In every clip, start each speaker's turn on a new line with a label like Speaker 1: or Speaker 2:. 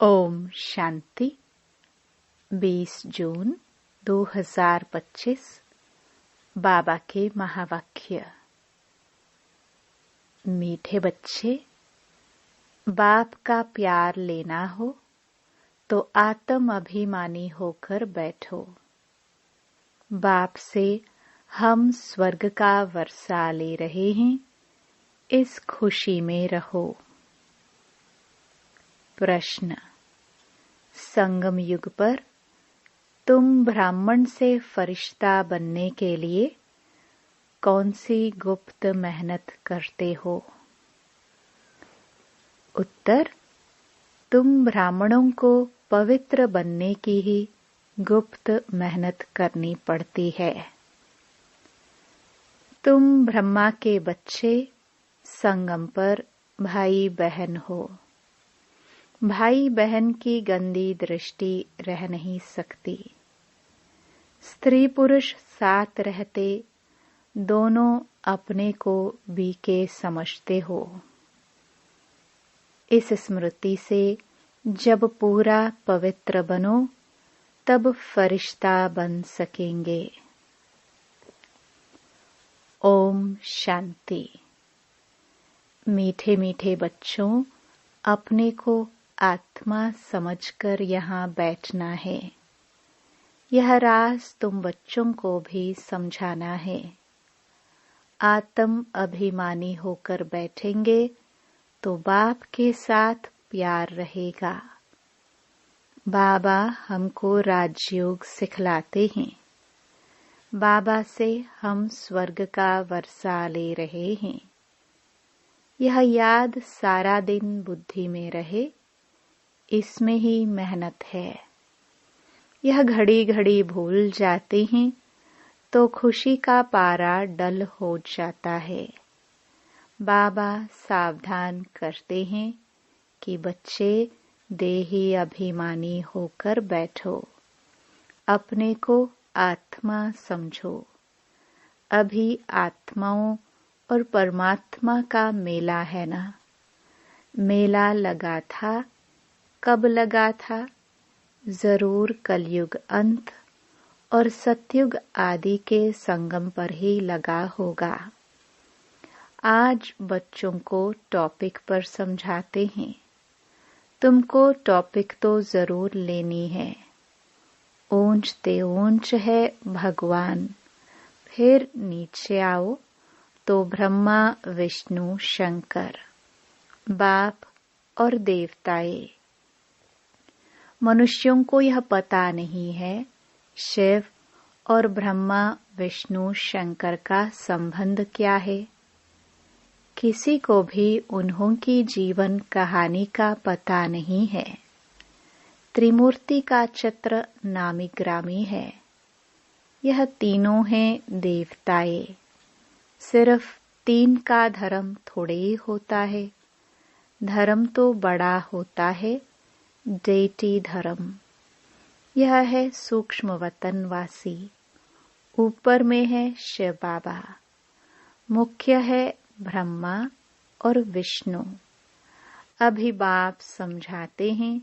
Speaker 1: ओम शांति। 20 जून 2025 बाबा के महावाक्य। मीठे बच्चे, बाप का प्यार लेना हो तो आत्म अभिमानी होकर बैठो। बाप से हम स्वर्ग का वर्षा ले रहे हैं, इस खुशी में रहो। प्रश्न। संगम युग पर तुम ब्राह्मण से फरिश्ता बनने के लिए कौन सी गुप्त मेहनत करते हो? उत्तर। तुम ब्राह्मणों को पवित्र बनने की ही गुप्त मेहनत करनी पड़ती है। तुम ब्रह्मा के बच्चे संगम पर भाई बहन हो। भाई बहन की गंदी दृष्टि रह नहीं सकती। स्त्री पुरुष साथ रहते दोनों अपने को बीके समझते हो। इस स्मृति से जब पूरा पवित्र बनो तब फरिश्ता बन सकेंगे। ओम शांति। मीठे मीठे बच्चों, अपने को आत्मा समझकर यहाँ बैठना है। यह राज तुम बच्चों को भी समझाना है। आत्म अभिमानी होकर बैठेंगे तो बाप के साथ प्यार रहेगा। बाबा हमको राजयोग सिखलाते हैं। बाबा से हम स्वर्ग का वर्षा ले रहे हैं। यह याद सारा दिन बुद्धि में रहे, इसमें ही मेहनत है। यह घड़ी घड़ी भूल जाते हैं तो खुशी का पारा डल हो जाता है। बाबा सावधान करते हैं कि बच्चे देही अभिमानी होकर बैठो, अपने को आत्मा समझो। अभी आत्माओं और परमात्मा का मेला है ना। मेला लगा था, कब लगा था? जरूर कलयुग अंत और सतयुग आदि के संगम पर ही लगा होगा। आज बच्चों को टॉपिक पर समझाते हैं। तुमको टॉपिक तो जरूर लेनी है। ऊंचते ऊंच है भगवान, फिर नीचे आओ तो ब्रह्मा विष्णु शंकर, बाप और देवताएं। मनुष्यों को यह पता नहीं है शिव और ब्रह्मा विष्णु शंकर का संबंध क्या है। किसी को भी उन्हों की जीवन कहानी का पता नहीं है। त्रिमूर्ति का चित्र नामी ग्रामी है। यह तीनों हैं देवताएं। सिर्फ 3 का धर्म थोड़े ही होता है। धर्म तो बड़ा होता है, डेटी धर्म। यह है सूक्ष्म वतनवासी। ऊपर में है शिव बाबा। मुख्य है ब्रह्मा और विष्णु। अभी बाप समझाते हैं,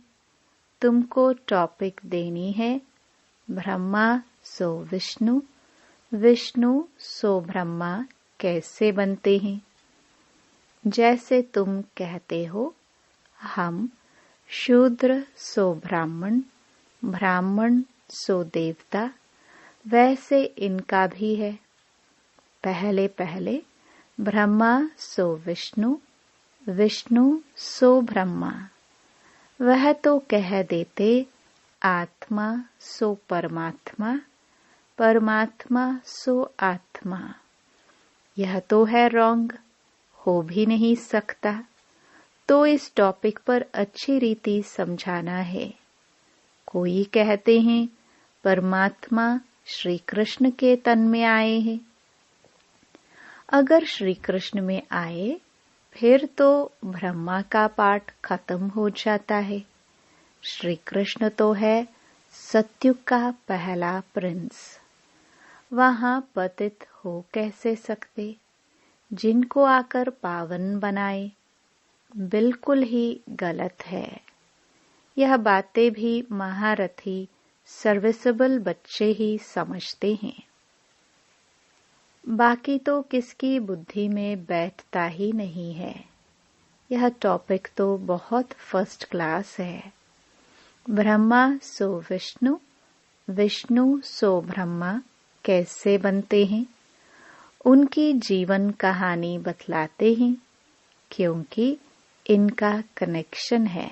Speaker 1: तुमको टॉपिक देनी है ब्रह्मा सो विष्णु, विष्णु सो ब्रह्मा कैसे बनते हैं। जैसे तुम कहते हो हम शूद्र सो ब्राह्मण, ब्राह्मण सो देवता, वैसे इनका भी है। पहले पहले ब्रह्मा सो विष्णु, विष्णु सो ब्रह्मा। वह तो कह देते आत्मा सो परमात्मा, परमात्मा सो आत्मा। यह तो है रॉन्ग, हो भी नहीं सकता। तो इस टॉपिक पर अच्छी रीति समझाना है। कोई कहते हैं परमात्मा श्री कृष्ण के तन में आए हैं। अगर श्री कृष्ण में आए फिर तो ब्रह्मा का पाठ खत्म हो जाता है। श्री कृष्ण तो है सतयुग का पहला प्रिंस। वहां पतित हो कैसे सकते, जिनको आकर पावन बनाए। बिल्कुल ही गलत है। यह बातें भी महारथी सर्विसेबल बच्चे ही समझते हैं। बाकी तो किसकी बुद्धि में बैठता ही नहीं है। यह टॉपिक तो बहुत फर्स्ट क्लास है। ब्रह्मा सो विष्णु, विष्णु सो ब्रह्मा कैसे बनते हैं, उनकी जीवन कहानी बतलाते हैं, क्योंकि इनका कनेक्शन है।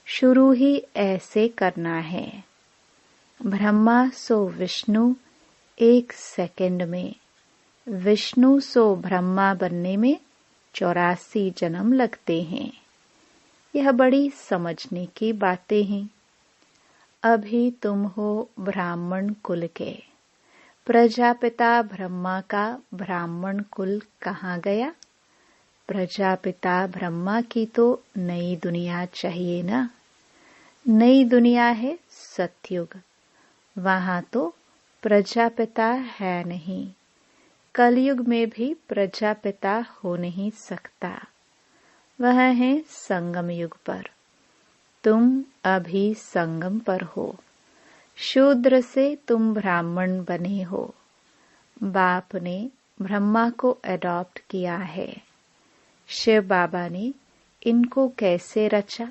Speaker 1: शुरू ही ऐसे करना है। ब्रह्मा सो विष्णु 1 सेकंड में, विष्णु सो ब्रह्मा बनने में 84 जन्म लगते हैं। यह बड़ी समझने की बातें हैं। अभी तुम हो ब्राह्मण कुल के। प्रजापिता ब्रह्मा का ब्राह्मण कुल कहाँ गया? प्रजापिता ब्रह्मा की तो नई दुनिया चाहिए ना। नई दुनिया है सतयुग, वहां तो प्रजापिता है नहीं। कलयुग में भी प्रजापिता हो नहीं सकता, वह है संगम युग पर। तुम अभी संगम पर हो। शूद्र से तुम ब्राह्मण बने हो। बाप ने ब्रह्मा को अडॉप्ट किया है। शिव बाबा ने इनको कैसे रचा,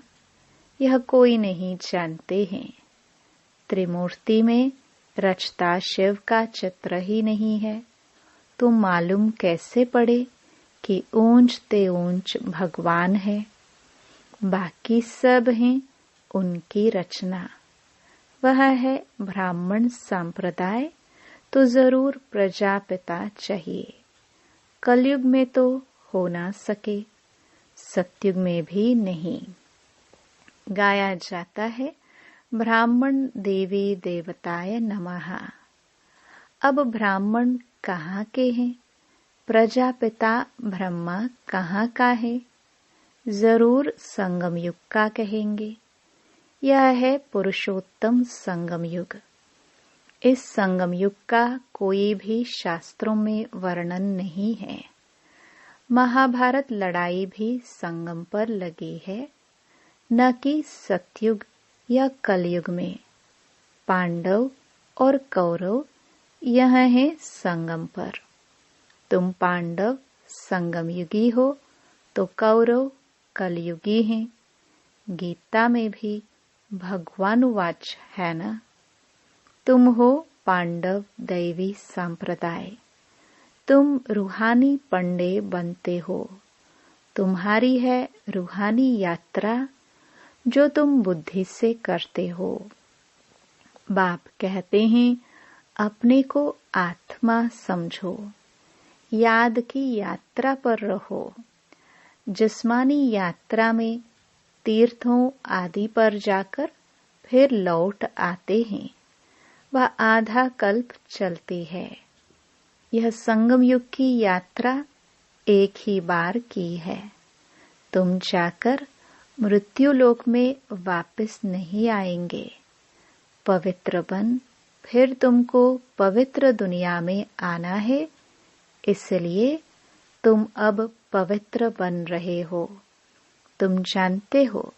Speaker 1: यह कोई नहीं जानते हैं। त्रिमूर्ति में रचता शिव का चित्र ही नहीं है, तो मालूम कैसे पड़े कि ऊंच ते ऊंच भगवान है। बाकी सब हैं उनकी रचना। वह है ब्राह्मण संप्रदाय, तो जरूर प्रजापिता चाहिए। कलयुग में तो हो ना सके, सतयुग में भी नहीं। गाया जाता है ब्राह्मण देवी देवताय नमः। अब ब्राह्मण कहाँ के हैं? प्रजापिता ब्रह्मा कहाँ का है? जरूर संगम युग का कहेंगे। यह है पुरुषोत्तम संगम युग। इस संगम युग का कोई भी शास्त्रों में वर्णन नहीं है। महाभारत लड़ाई भी संगम पर लगी है, न कि सतयुग या कलयुग में। पांडव और कौरव यह है संगम पर। तुम पांडव संगम युगी हो, तो कौरव कलयुगी हैं। गीता में भी भगवानुवाच है ना। तुम हो पांडव दैवी संप्रदाय। तुम रूहानी पंडे बनते हो। तुम्हारी है रूहानी यात्रा, जो तुम बुद्धि से करते हो। बाप कहते हैं अपने को आत्मा समझो, याद की यात्रा पर रहो। जिस्मानी यात्रा में तीर्थों आदि पर जाकर फिर लौट आते हैं, वह आधा कल्प चलती है। यह संगम युग की यात्रा एक ही बार की है। तुम जाकर मृत्यु लोक में वापस नहीं आएंगे। पवित्र बन फिर तुमको पवित्र दुनिया में आना है, इसलिए तुम अब पवित्र बन रहे हो। तुम जानते हो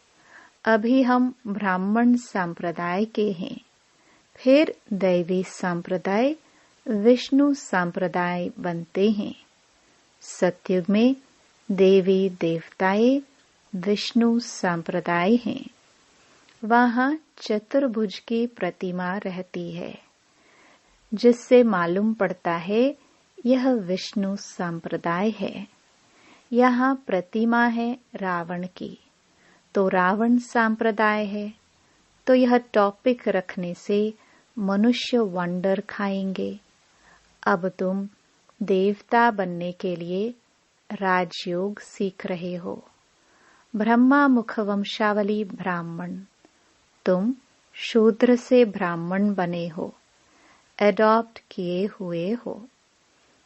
Speaker 1: अभी हम ब्राह्मण संप्रदाय के हैं, फिर दैवी संप्रदाय विष्णु संप्रदाय बनते हैं। सतयुग में देवी देवताएं विष्णु संप्रदाय हैं। वहां चतुर्भुज की प्रतिमा रहती है, जिससे मालूम पड़ता है यह विष्णु संप्रदाय है। यहाँ प्रतिमा है रावण की, तो रावण संप्रदाय है। तो यह टॉपिक रखने से मनुष्य वंडर खाएंगे। अब तुम देवता बनने के लिए राजयोग सीख रहे हो। ब्रह्मा मुख वंशावली ब्राह्मण, तुम शूद्र से ब्राह्मण बने हो, एडॉप्ट किए हुए हो।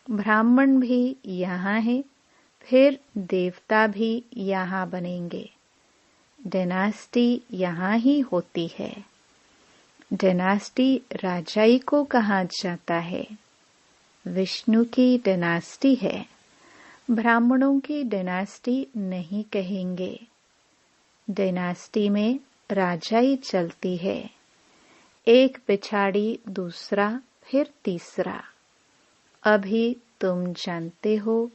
Speaker 1: ब्राह्मण भी यहाँ है, फिर देवता भी यहाँ बनेंगे। डायनास्टी यहाँ ही होती है। डायनास्टी राजाई को कहा जाता है। विष्णु की डायनास्टी है, ब्राह्मणों की डायनास्टी नहीं कहेंगे। डायनास्टी में राजाई चलती है, एक पिछाड़ी दूसरा फिर तीसरा। अभी तुम जानते हो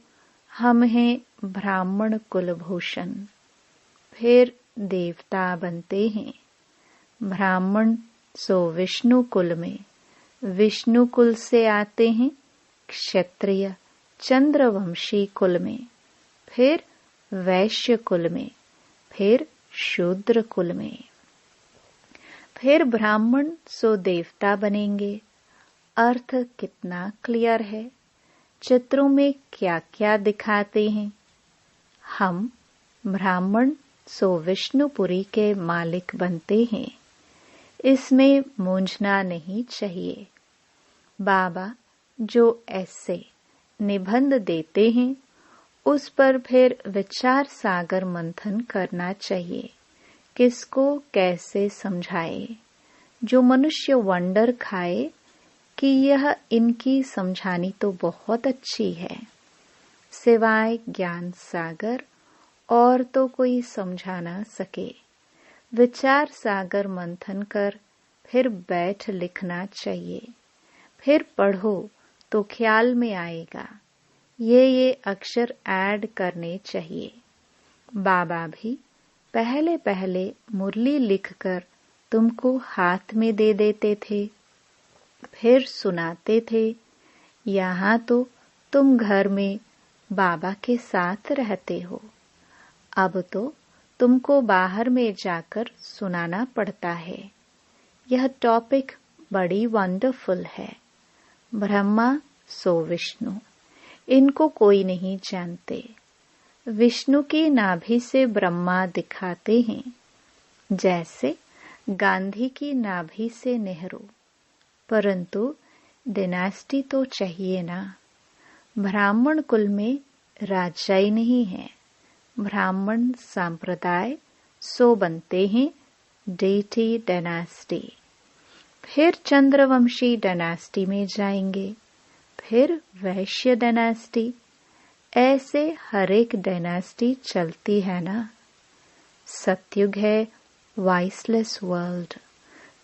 Speaker 1: हम हैं ब्राह्मण कुलभूषण, फिर देवता बनते हैं। ब्राह्मण सो विष्णु कुल में, विष्णु कुल से आते हैं क्षत्रिय चंद्रवंशी कुल में, फिर वैश्य कुल में, फिर शूद्र कुल में। फिर ब्राह्मण सो देवता बनेंगे। अर्थ कितना क्लियर है। चित्रों में क्या क्या दिखाते हैं। हम ब्राह्मण सो विष्णुपुरी के मालिक बनते हैं। इसमें मूंझना नहीं चाहिए। बाबा जो ऐसे निबंध देते हैं उस पर फिर विचार सागर मंथन करना चाहिए। किसको कैसे समझाए। जो मनुष्य वंडर खाए कि यह इनकी समझानी तो बहुत अच्छी है, सिवाय ज्ञान सागर और तो कोई समझा ना सके। विचार सागर मंथन कर फिर बैठ लिखना चाहिए। फिर पढ़ो तो ख्याल में आएगा। ये अक्षर ऐड करने चाहिए। बाबा भी पहले पहले मुरली लिखकर तुमको हाथ में दे देते थे, फिर सुनाते थे। यहाँ तो तुम घर में बाबा के साथ रहते हो। अब तो तुमको बाहर में जाकर सुनाना पड़ता है। यह टॉपिक बड़ी वंडरफुल है। ब्रह्मा सो विष्णु, इनको कोई नहीं जानते। विष्णु की नाभि से ब्रह्मा दिखाते हैं, जैसे गांधी की नाभि से नेहरू। परंतु डिनास्टी तो चाहिए ना। ब्राह्मण कुल में राजाई नहीं है। ब्राह्मण संप्रदाय सो बनते हैं डेटी डायनास्टी। फिर चंद्रवंशी डायनास्टी में जाएंगे, फिर वैश्य डायनास्टी। ऐसे हर एक डायनास्टी चलती है ना। सतयुग है वाइसलेस वर्ल्ड,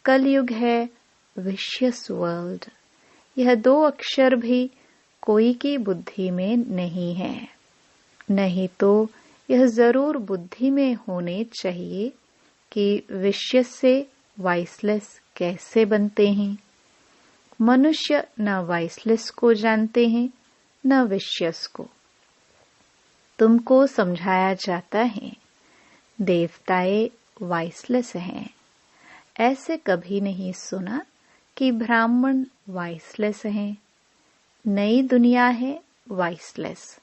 Speaker 1: कलयुग है विशियस वर्ल्ड। यह दो अक्षर भी कोई की बुद्धि में नहीं है। नहीं तो यह जरूर बुद्धि में होने चाहिए कि विशियस से वाइसलेस कैसे बनते हैं। मनुष्य न वाइसलेस को जानते हैं न विशियस को। तुमको समझाया जाता है देवताएं वाइसलेस हैं। ऐसे कभी नहीं सुना कि ब्राह्मण वाइसलेस हैं। नई दुनिया है वाइसलेस,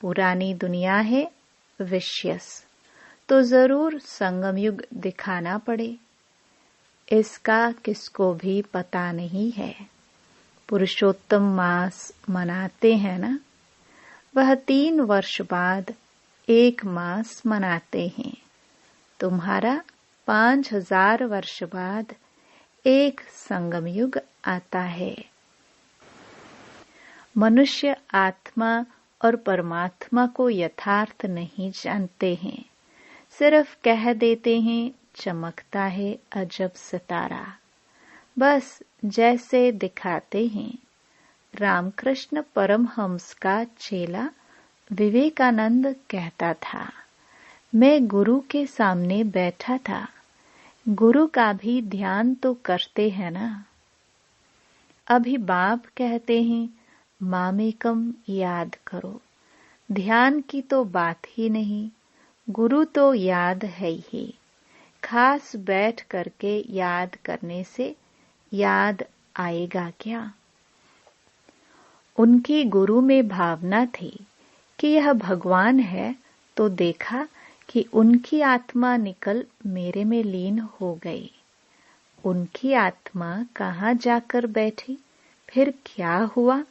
Speaker 1: पुरानी दुनिया है विशियस। तो जरूर संगम युग दिखाना पड़े। इसका किसको भी पता नहीं है। पुरुषोत्तम मास मनाते हैं ना, वह 3 वर्ष बाद एक मास मनाते हैं। तुम्हारा 5000 वर्ष बाद एक संगम युग आता है। मनुष्य आत्मा और परमात्मा को यथार्थ नहीं जानते हैं। सिर्फ कह देते हैं चमकता है अजब सितारा, बस जैसे दिखाते हैं। रामकृष्ण परमहंस का चेला विवेकानंद कहता था, मैं गुरु के सामने बैठा था। गुरु का भी ध्यान तो करते हैं ना। अभी बाप कहते हैं मामेकम याद करो। ध्यान की तो बात ही नहीं, गुरु तो याद है ही। खास बैठ करके याद करने से याद आएगा क्या। उनकी गुरु में भावना थी कि यह भगवान है, तो देखा कि उनकी आत्मा निकल मेरे में लीन हो गई। उनकी आत्मा कहाँ जाकर बैठी, फिर क्या हुआ,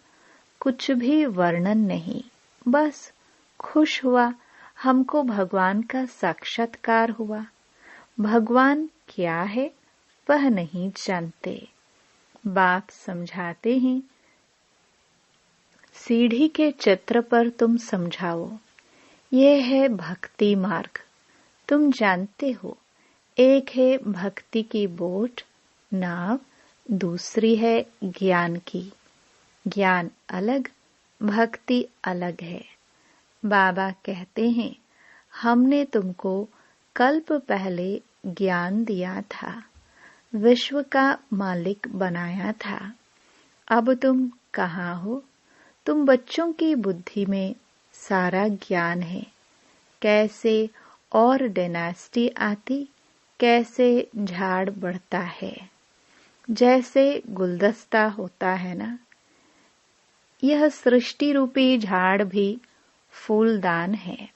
Speaker 1: कुछ भी वर्णन नहीं। बस खुश हुआ, हमको भगवान का साक्षात्कार हुआ। भगवान क्या है वह नहीं जानते। बाप समझाते हैं, सीढ़ी के चित्र पर तुम समझाओ। यह है भक्ति मार्ग। तुम जानते हो एक है भक्ति की बोट नाव, दूसरी है ज्ञान की। ज्ञान अलग, भक्ति अलग है। बाबा कहते हैं, हमने तुमको कल्प पहले ज्ञान दिया था, विश्व का मालिक बनाया था। अब तुम कहाँ हो? तुम बच्चों की बुद्धि में सारा ज्ञान है। कैसे और डायनेस्टी आती, कैसे झाड़ बढ़ता है, जैसे गुलदस्ता होता है ना। यह सृष्टि रूपी झाड़ भी फूलदान है।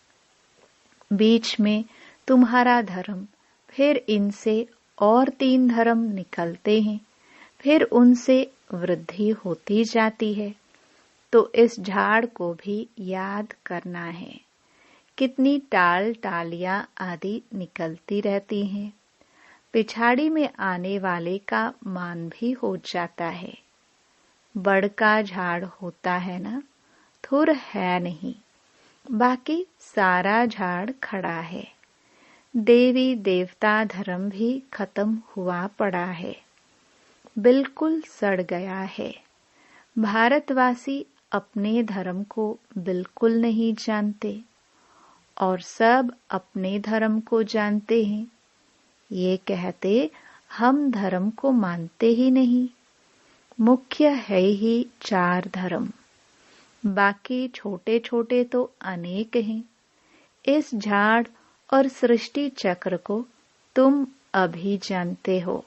Speaker 1: बीच में तुम्हारा धर्म, फिर इनसे और 3 धर्म निकलते हैं, फिर उनसे वृद्धि होती जाती है। तो इस झाड़ को भी याद करना है। कितनी टाल टालियां आदि निकलती रहती हैं। पिछाड़ी में आने वाले का मान भी हो जाता है। बड़ का झाड़ होता है ना, थुर है नहीं, बाकी सारा झाड़ खड़ा है। देवी देवता धर्म भी खत्म हुआ पड़ा है, बिल्कुल सड़ गया है। भारतवासी अपने धर्म को बिल्कुल नहीं जानते और सब अपने धर्म को जानते हैं। ये कहते हम धर्म को मानते ही नहीं। मुख्य है ही 4 धर्म, बाकी छोटे छोटे तो अनेक हैं। इस झाड़ और सृष्टि चक्र को तुम अभी जानते हो।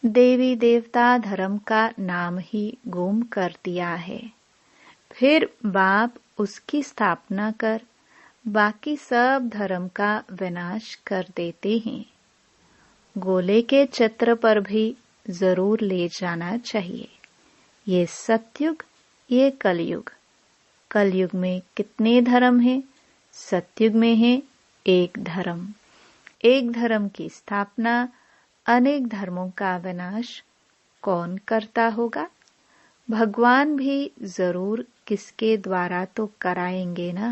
Speaker 1: देवी देवता धर्म का नाम ही गुम कर दिया है। फिर बाप उसकी स्थापना कर बाकी सब धर्म का विनाश कर देते हैं। गोले के चित्र पर भी जरूर ले जाना चाहिए। ये सतयुग, ये कलयुग। कलयुग में कितने धर्म हैं? सतयुग में है एक धर्म। एक धर्म की स्थापना, अनेक धर्मों का विनाश कौन करता होगा? भगवान भी जरूर किसके द्वारा तो कराएंगे ना।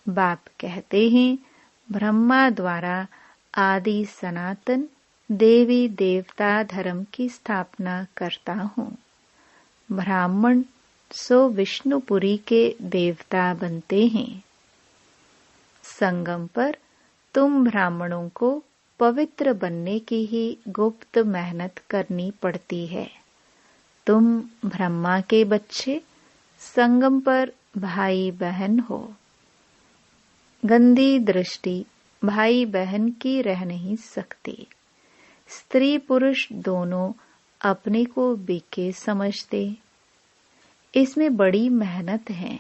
Speaker 1: बाप कहते हैं, ब्रह्मा द्वारा आदि सनातन देवी देवता धर्म की स्थापना करता हूँ। ब्राह्मण सो विष्णुपुरी के देवता बनते हैं। संगम पर तुम ब्राह्मणों को पवित्र बनने की ही गुप्त मेहनत करनी पड़ती है। तुम ब्रह्मा के बच्चे संगम पर भाई बहन हो। गंदी दृष्टि भाई बहन की रह नहीं सकती। स्त्री पुरुष दोनों अपने को बीके समझते। इसमें बड़ी मेहनत है।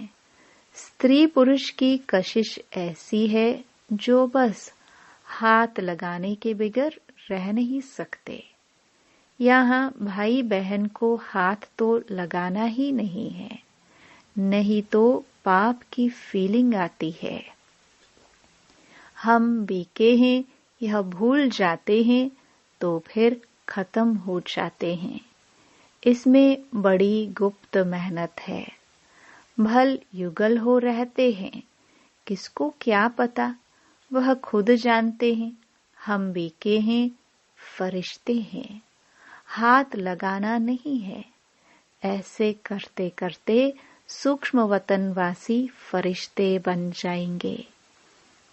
Speaker 1: स्त्री पुरुष की कशिश ऐसी है जो बस हाथ लगाने के बगैर रह नहीं सकते। यहाँ भाई बहन को हाथ तो लगाना ही नहीं है, नहीं तो पाप की फीलिंग आती है। हम बीके हैं यह भूल जाते हैं तो फिर खत्म हो जाते हैं। इसमें बड़ी गुप्त मेहनत है। भल युगल हो रहते हैं, किसको क्या पता, वह खुद जानते हैं। हम बीके हैं, फरिश्ते हैं, हाथ लगाना नहीं है। ऐसे करते करते सूक्ष्म वतनवासी फरिश्ते बन जाएंगे,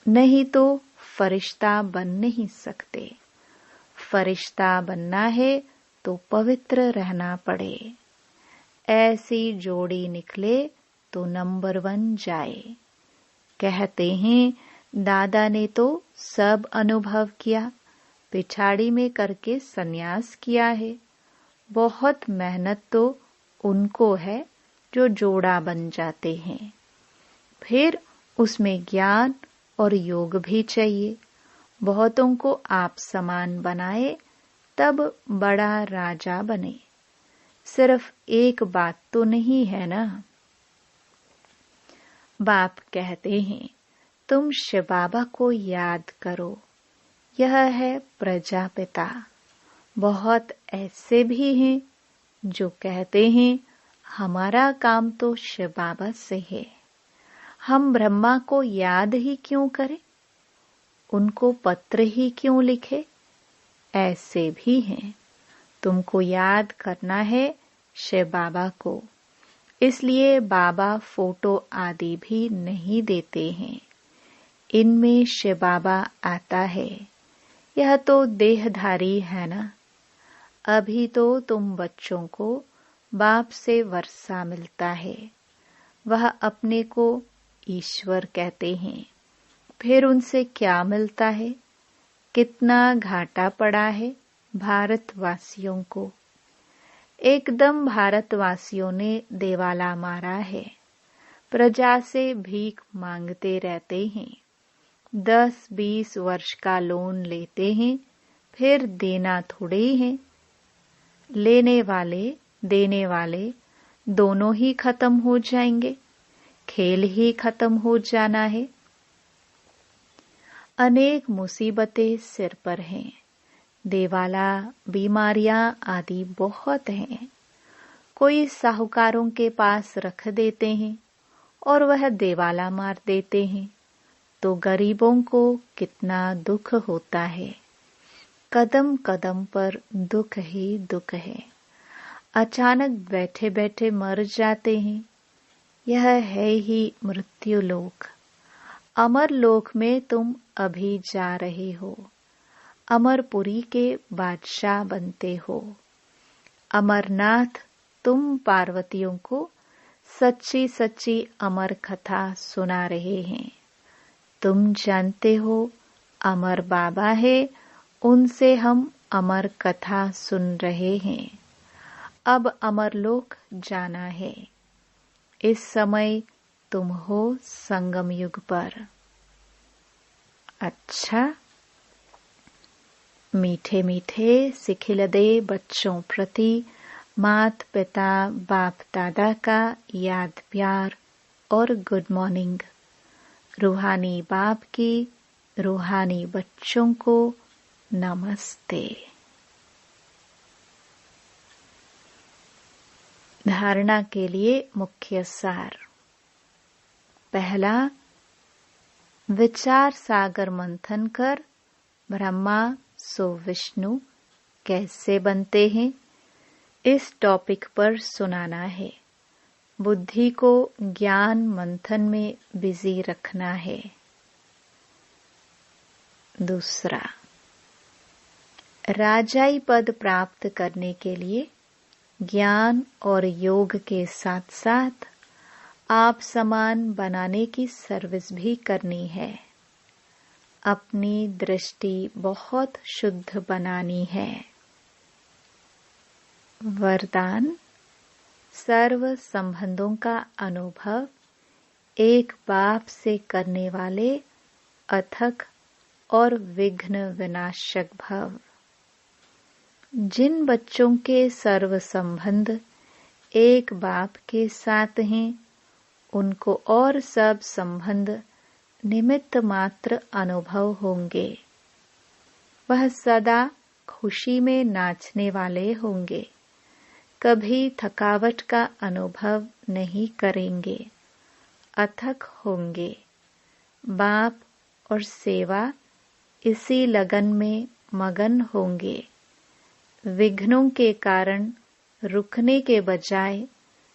Speaker 1: नहीं तो फरिश्ता बन नहीं सकते। फरिश्ता बनना है तो पवित्र रहना पड़े। ऐसी जोड़ी निकले तो नंबर 1 जाए। कहते हैं दादा ने तो सब अनुभव किया, पिछाड़ी में करके सन्यास किया है। बहुत मेहनत तो उनको है जो जोड़ा बन जाते हैं। फिर उसमें ज्ञान और योग भी चाहिए। बहुतों को आप समान बनाए तब बड़ा राजा बने। सिर्फ एक बात तो नहीं है ना। बाप कहते हैं तुम शिव बाबा को याद करो, यह है प्रजापिता। बहुत ऐसे भी हैं जो कहते हैं हमारा काम तो शिव बाबा से है, हम ब्रह्मा को याद ही क्यों करें। उनको पत्र ही क्यों लिखे? ऐसे भी हैं। तुमको याद करना है शिव बाबा को, इसलिए बाबा फोटो आदि भी नहीं देते हैं। इनमें शिव बाबा आता है। यह तो देहधारी है ना। अभी तो तुम बच्चों को बाप से वर्षा मिलता है। वह अपने को ईश्वर कहते हैं। फिर उनसे क्या मिलता है? कितना घाटा पड़ा है भारतवासियों को। एकदम भारतवासियों ने देवाला मारा है। प्रजा से भीख मांगते रहते हैं। 10-20 वर्ष का लोन लेते हैं, फिर देना थोड़े ही है। लेने वाले देने वाले दोनों ही खत्म हो जाएंगे। खेल ही खत्म हो जाना है। अनेक मुसीबतें सिर पर हैं। देवाला, बीमारियां आदि बहुत हैं। कोई साहूकारों के पास रख देते हैं और वह देवाला मार देते हैं, तो गरीबों को कितना दुख होता है। कदम कदम पर दुख ही दुख है। अचानक बैठे बैठे मर जाते हैं। यह है ही मृत्यु लोक। अमर लोक में तुम अभी जा रहे हो। अमरपुरी के बादशाह बनते हो। अमरनाथ तुम पार्वतियों को सच्ची सच्ची अमर कथा सुना रहे हैं। तुम जानते हो अमर बाबा है, उनसे हम अमर कथा सुन रहे हैं। अब अमरलोक जाना है। इस समय तुम हो संगम युग पर। अच्छा, मीठे मीठे सिखिलदे बच्चों प्रति मात पिता बाप दादा का याद प्यार और गुड मॉर्निंग। रूहानी बाप की रूहानी बच्चों को नमस्ते। धारणा के लिए मुख्य सार। पहला, विचार सागर मंथन कर ब्रह्मा सो विष्णु कैसे बनते हैं, इस टॉपिक पर सुनाना है। बुद्धि को ज्ञान मंथन में बिजी रखना है। दूसरा, राजाई पद प्राप्त करने के लिए ज्ञान और योग के साथ साथ आप समान बनाने की सर्विस भी करनी है। अपनी दृष्टि बहुत शुद्ध बनानी है। वरदान, सर्व संबंधों का अनुभव एक बाप से करने वाले अथक और विघ्न विनाशक भव। जिन बच्चों के सर्व संबंध एक बाप के साथ हैं, उनको और सब संबंध निमित्त मात्र अनुभव होंगे। वह सदा खुशी में नाचने वाले होंगे। कभी थकावट का अनुभव नहीं करेंगे। अथक होंगे। बाप और सेवा इसी लगन में मगन होंगे। विघ्नों के कारण रुकने के बजाय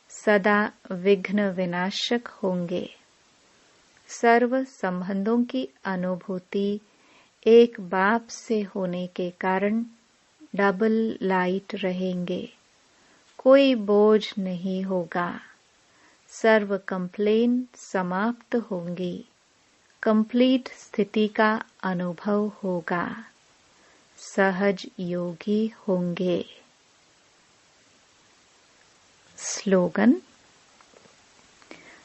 Speaker 1: सदा विघ्न विनाशक होंगे। सर्व संबंधों की अनुभूति एक बाप से होने के कारण डबल लाइट रहेंगे। कोई बोझ नहीं होगा। सर्व कंप्लेन समाप्त होंगी। कंप्लीट स्थिति का अनुभव होगा। सहज योगी होंगे। स्लोगन,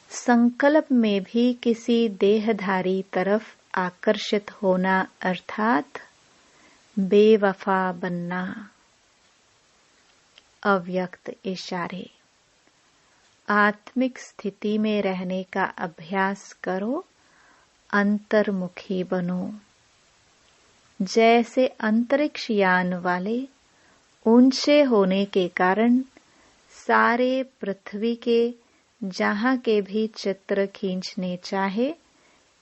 Speaker 1: संकल्प में भी किसी देहधारी तरफ आकर्षित होना अर्थात बेवफा बनना। अव्यक्त इशारे। आत्मिक स्थिति में रहने का अभ्यास करो। अंतर्मुखी बनो। जैसे अंतरिक्ष यान वाले ऊंचे होने के कारण सारे पृथ्वी के जहां के भी चित्र खींचने चाहे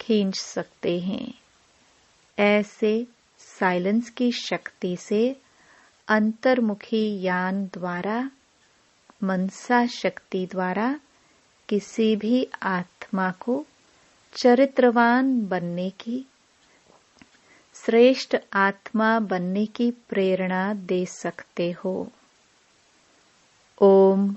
Speaker 1: खींच सकते हैं। ऐसे साइलेंस की शक्ति से अंतर्मुखी ज्ञान द्वारा, मनसा शक्ति द्वारा किसी भी आत्मा को चरित्रवान बनने की, श्रेष्ठ आत्मा बनने की प्रेरणा दे सकते हो। ओम